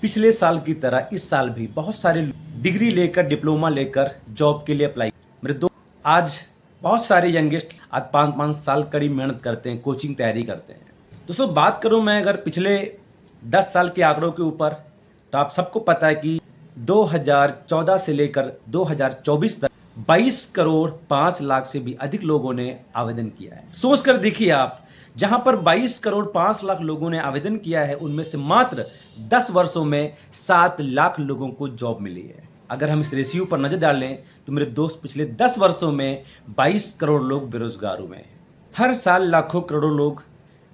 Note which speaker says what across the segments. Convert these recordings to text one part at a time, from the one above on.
Speaker 1: पिछले साल की तरह इस साल भी बहुत सारे डिग्री लेकर डिप्लोमा लेकर जॉब के लिए अप्लाई। मेरे दोस्त आज बहुत सारे यंगेस्ट आज 5-5 साल कड़ी मेहनत करते हैं, कोचिंग तैयारी करते हैं। दोस्तों बात करूं मैं अगर पिछले 10 साल के आंकड़ों के ऊपर, तो आप सबको पता है कि 2014 से लेकर 2024 तक 22 करोड़ 5 लाख से भी अधिक लोगों ने आवेदन किया है। सोच कर देखिए आप, जहां पर 22 करोड़ 5 लाख लोगों ने आवेदन किया है, उनमें से मात्र 10 वर्षों में 7 लाख लोगों को जॉब मिली है। अगर हम इस रेशियो पर नजर डालें तो मेरे दोस्त पिछले 10 वर्षों में 22 करोड़ लोग बेरोजगार हुए हैं। हर साल लाखों करोड़ों लोग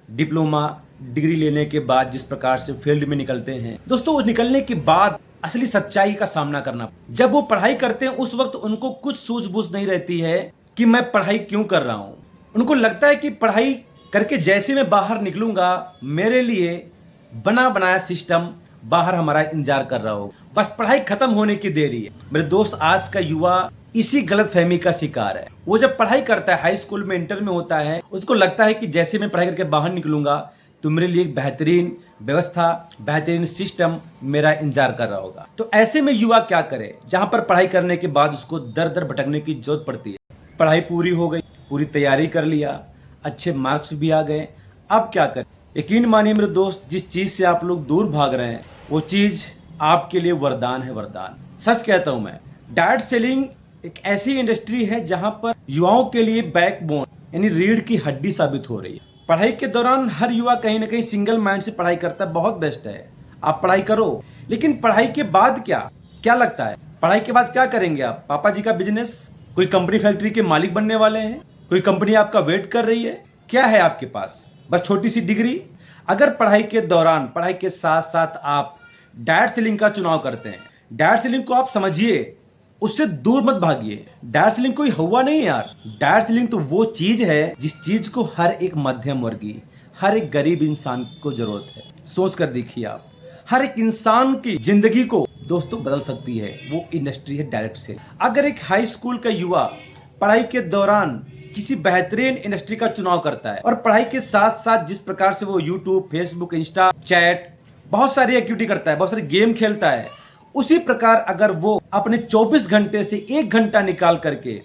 Speaker 1: डिप्लोमा डिग्री लेने के बाद जिस प्रकार से फील्ड में निकलते हैं, दोस्तों उस निकलने के बाद असली सच्चाई का सामना करना। जब वो पढ़ाई करते हैं उस वक्त उनको कुछ सूझबूझ नहीं रहती है कि मैं पढ़ाई क्यों कर रहा हूं। उनको लगता है कि पढ़ाई करके जैसे मैं बाहर निकलूंगा, मेरे लिए बना बनाया सिस्टम बाहर हमारा इंतजार कर रहा हो, बस पढ़ाई खत्म होने की देरी है। मेरे दोस्त आज का युवा इसी गलत फहमी का शिकार है। वो जब पढ़ाई करता है, हाई स्कूल में, इंटर में होता है, उसको लगता है कि जैसे मैं पढ़ाई करके बाहर निकलूंगा तो मेरे लिए एक बेहतरीन व्यवस्था, बेहतरीन सिस्टम मेरा इंतजार कर रहा होगा। तो ऐसे में युवा क्या करे, जहां पर पढ़ाई करने के बाद उसको दर दर भटकने की जरूरत पड़ती है। पढ़ाई पूरी हो गई, पूरी तैयारी कर लिया, अच्छे मार्क्स भी आ गए, अब क्या करें। यकीन मानिए मेरे दोस्त, जिस चीज से आप लोग दूर भाग रहे हैं वो चीज आपके लिए वरदान है, वरदान। सच कहता हूं मैं। डायरेक्ट सेलिंग एक ऐसी इंडस्ट्री है जहां पर युवाओं के लिए बैकबोन यानी रीढ़ की हड्डी साबित हो रही है। पढ़ाई के दौरान हर युवा कहीं ना कहीं सिंगल माइंड से पढ़ाई करता है, बहुत बेस्ट है, आप पढ़ाई करो। लेकिन पढ़ाई के बाद क्या क्या लगता है, पढ़ाई के बाद क्या करेंगे आप? पापा जी का बिजनेस, कोई कंपनी फैक्ट्री के मालिक बनने वाले हैं, कोई कंपनी आपका वेट कर रही है, क्या है आपके पास? बस छोटी सी डिग्री। अगर पढ़ाई के दौरान, पढ़ाई के साथ साथ आप डायरेक्ट सेलिंग का चुनाव करते हैं, डायरेक्ट सेलिंग को आप समझिए, उससे दूर मत भागिए। डायरेक्ट सेलिंग कोई हवा नहीं है यार। डायरेक्ट सेलिंग तो वो चीज है जिस चीज को हर एक मध्यम वर्गीय, हर एक गरीब इंसान को जरूरत है। सोच कर देखिए आप, हर एक इंसान की जिंदगी को दोस्तों बदल सकती है वो इंडस्ट्री है डायरेक्ट सेलिंग। अगर एक हाई स्कूल का युवा पढ़ाई के दौरान किसी बेहतरीन इंडस्ट्री का चुनाव करता है और पढ़ाई के साथ साथ जिस प्रकार से वो यूट्यूब, फेसबुक, इंस्टा, चैट, बहुत सारी एक्टिविटी करता है, बहुत सारे गेम खेलता है, उसी प्रकार अगर वो अपने 24 घंटे से 1 घंटा निकाल करके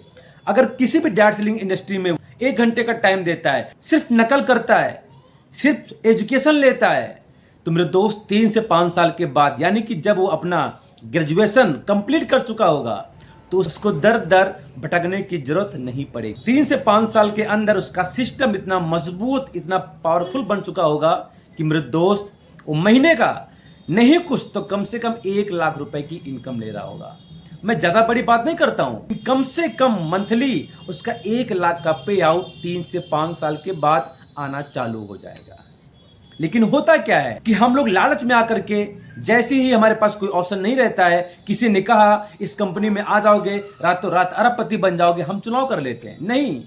Speaker 1: अगर किसी भी डायरेक्ट सेलिंग इंडस्ट्री में 1 घंटे का टाइम देता है, सिर्फ नकल करता है, सिर्फ एजुकेशन लेता है, तो मेरे दोस्त 3 से 5 साल के बाद, यानी कि जब वो अपना ग्रेजुएशन कंप्लीट कर चुका होगा, तो उसको दर दर भटकने की जरूरत नहीं पड़ेगी। 3 से 5 साल के अंदर उसका सिस्टम इतना मजबूत, इतना पावरफुल बन चुका होगा कि मेरे दोस्त वो महीने का नहीं कुछ तो कम से कम 1 लाख रुपए की इनकम ले रहा होगा। मैं ज्यादा बड़ी बात नहीं करता हूं, कम से कम मंथली उसका 1 लाख का पे आउट 3 से 5 साल के बाद आना चालू हो जाएगा। लेकिन होता क्या है कि हम लोग लालच में आकर के, जैसे ही हमारे पास कोई ऑप्शन नहीं रहता है, किसी ने कहा इस कंपनी में आ जाओगे, रातों रात अरबपति बन जाओगे, हम चुनाव कर लेते हैं। नहीं,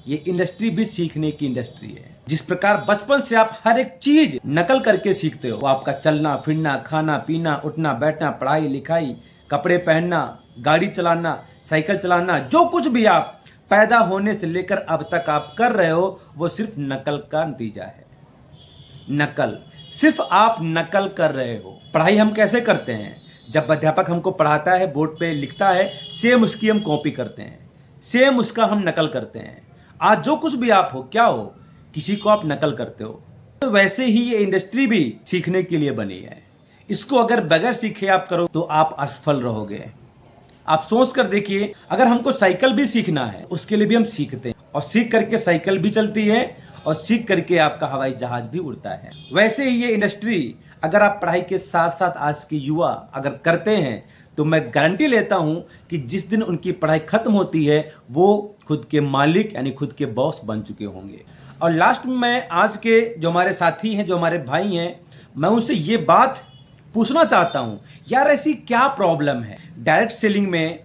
Speaker 1: ये इंडस्ट्री भी सीखने की इंडस्ट्री है। जिस प्रकार बचपन से आप हर एक चीज नकल करके सीखते हो, आपका चलना फिरना, खाना पीना, उठना बैठना, पढ़ाई लिखाई, कपड़े पहनना, गाड़ी चलाना, साइकिल चलाना, जो कुछ भी आप पैदा होने से लेकर अब तक आप कर रहे हो, वो सिर्फ नकल का नतीजा है। नकल, सिर्फ आप नकल कर रहे हो। पढ़ाई हम कैसे करते हैं? जब अध्यापक हमको पढ़ाता है, बोर्ड पे लिखता है, सेम उसकी हम कॉपी करते हैं, सेम उसका हम नकल करते हैं। आज जो कुछ भी आप हो, क्या हो, किसी को आप नकल करते हो। तो वैसे ही ये इंडस्ट्री भी सीखने के लिए बनी है। इसको अगर बगैर सीखे आप करो तो आप असफल रहोगे। आप सोच कर देखिए, अगर हमको साइकिल भी सीखना है, उसके लिए भी हम सीखते हैं, और सीख करके साइकिल भी चलती है, और सीख करके आपका हवाई जहाज भी उड़ता है। वैसे ही ये इंडस्ट्री अगर आप पढ़ाई के साथ साथ आज के युवा अगर करते हैं, तो मैं गारंटी लेता हूं कि जिस दिन उनकी पढ़ाई खत्म होती है, वो खुद के मालिक यानी खुद के बॉस बन चुके होंगे। और लास्ट में मैं आज के जो हमारे साथी हैं, जो हमारे भाई हैं, मैं उनसे ये बात पूछना चाहता हूं, यार ऐसी क्या प्रॉब्लम है डायरेक्ट सेलिंग में,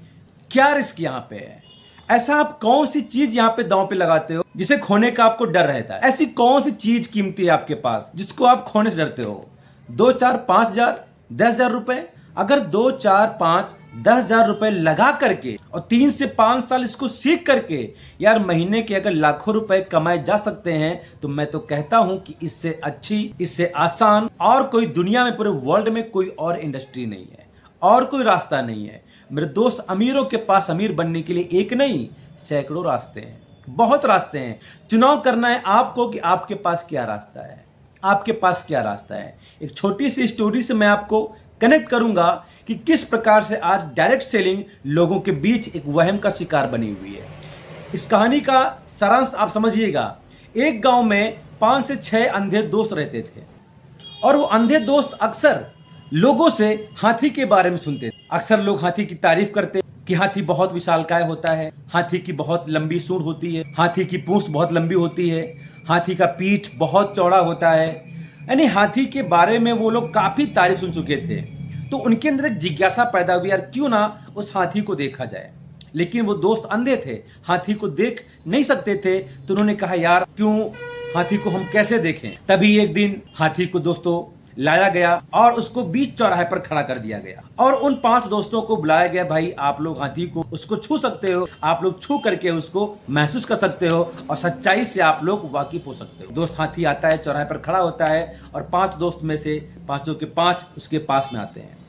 Speaker 1: क्या रिस्क यहाँ पे है? ऐसा आप कौन सी चीज यहाँ पे दांव पे लगाते हो जिसे खोने का आपको डर रहता है? ऐसी कौन सी चीज कीमती है आपके पास जिसको आप खोने से डरते हो? 2, 4, 5 हजार, 10 हजार रुपए अगर 2, 4, 5, 10,000 रुपए लगा करके और 3 से 5 साल इसको सीख करके यार महीने के अगर लाखों रुपए कमाए जा सकते हैं, तो मैं तो कहता हूं कि इससे अच्छी, इससे आसान और कोई दुनिया में, पूरे वर्ल्ड में कोई और इंडस्ट्री नहीं है और कोई रास्ता नहीं है। मेरे दोस्त, अमीरों के पास अमीर बनने के लिए एक नहीं, सैकड़ों रास्ते हैं, बहुत रास्ते हैं। चुनाव करना है आपको कि आपके पास क्या रास्ता है, आपके पास क्या रास्ता है। एक छोटी सी स्टोरी से मैं आपको कनेक्ट करूंगा कि किस प्रकार से आज डायरेक्ट सेलिंग लोगों के बीच एक वहम का शिकार बनी हुई है। इस कहानी का सारांश आप समझिएगा। एक गांव में 5 से 6 अंधे दोस्त रहते थे और वो अंधे दोस्त अक्सर लोगों से हाथी के बारे में सुनते थे। अक्सर लोग हाथी की तारीफ करते कि हाथी बहुत विशालकाय होता है, हाथी की बहुत लंबी सूंड होती है, हाथी की पूंछ बहुत लंबी होती है, हाथी का पीठ बहुत चौड़ा होता है। यानी हाथी के बारे में वो लोग काफी तारीफ सुन चुके थे। तो उनके अंदर एक जिज्ञासा पैदा हुई, यार क्यों ना उस हाथी को देखा जाए। लेकिन वो दोस्त अंधे थे, हाथी को देख नहीं सकते थे। तो उन्होंने कहा यार क्यों हाथी को हम कैसे देखें। तभी एक दिन हाथी को दोस्तों लाया गया और उसको बीच चौराहे पर खड़ा कर दिया गया और उन 5 दोस्तों को बुलाया गया, भाई आप लोग हाथी को उसको छू सकते हो, आप लोग छू करके उसको महसूस कर सकते हो और सच्चाई से आप लोग वाकिफ हो सकते हो। दोस्त हाथी आता है, चौराहे पर खड़ा होता है और 5 दोस्त में से 5 के 5 उसके पास में आते हैं।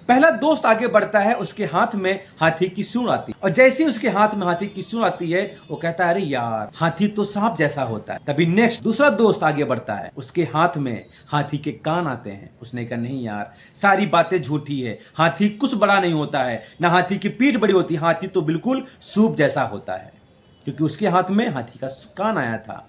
Speaker 1: पहला दोस्त आगे बढ़ता है, उसके हाथ में हाथी की सूंड आती है और जैसे ही उसके हाथ में हाथी की सूंड आती है वो कहता है अरे यार हाथी तो सांप जैसा होता है। तभी नेक्स्ट दूसरा दोस्त आगे बढ़ता है, उसके हाथ में हाथी के कान आते हैं। उसने कहा नहीं यार सारी बातें झूठी है, हाथी कुछ बड़ा नहीं होता है, ना हाथी की पीठ बड़ी होती है, हाथी तो बिल्कुल सूप जैसा होता है, क्योंकि उसके हाथ में हाथी का कान आया था।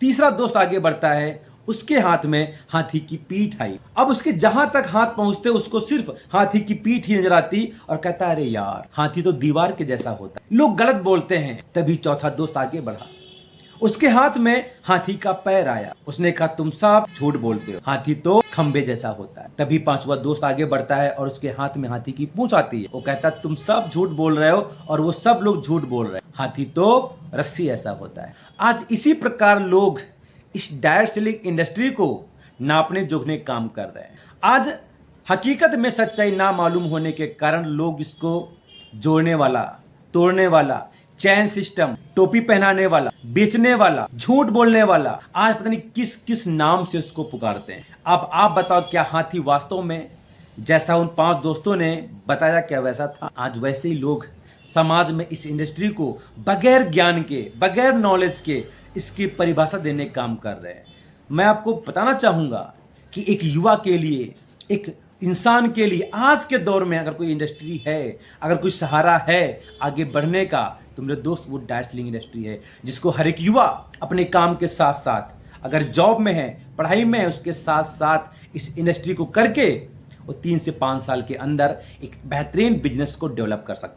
Speaker 1: तीसरा दोस्त आगे बढ़ता है, उसके हाथ में हाथी की पीठ आई। अब उसके जहां तक हाथ पहुंचते उसको सिर्फ हाथी की पीठ ही नजर आती और कहता अरे यार हाथी तो दीवार के जैसा होता है, लोग गलत बोलते हैं। तभी चौथा दोस्त आगे बढ़ा, उसके हाथ में हाथी का पैर आया। उसने कहा तुम सब झूठ बोलते हो, हाथी तो खंबे जैसा होता है। तभी 5वां दोस्त आगे बढ़ता है और उसके हाथ में हाथी की पूंछ आती है। वो कहता तुम सब झूठ बोल रहे हो और वो सब लोग झूठ बोल रहे हैं, हाथी तो रस्सी ऐसा होता है। आज इसी प्रकार लोग इस डायरेक्ट सेलिंग इंडस्ट्री को नापने जोखने काम कर रहे हैं। आज हकीकत में सच्चाई ना मालूम होने के कारण लोग इसको जोड़ने वाला, तोड़ने वाला, चैन सिस्टम, टोपी पहनाने वाला, बेचने वाला, झूठ बोलने वाला, आज पता नहीं किस किस नाम से उसको पुकारते हैं। अब आप बताओ क्या हाथी वास्तव में जैसा उन 5 दोस्तों ने बताया क्या वैसा था? आज वैसे ही लोग समाज में इस इंडस्ट्री को बगैर ज्ञान के, बगैर नॉलेज के इसकी परिभाषा देने काम कर रहे हैं। मैं आपको बताना चाहूँगा कि एक युवा के लिए, एक इंसान के लिए आज के दौर में अगर कोई इंडस्ट्री है, अगर कोई सहारा है आगे बढ़ने का, तो मेरे दोस्त वो डायरेक्ट सेलिंग इंडस्ट्री है, जिसको हर एक युवा अपने काम के साथ साथ, अगर जॉब में है, पढ़ाई में है, उसके साथ साथ इस इंडस्ट्री को करके वो 3 से 5 साल के अंदर एक बेहतरीन बिजनेस को डेवलप कर सकता है।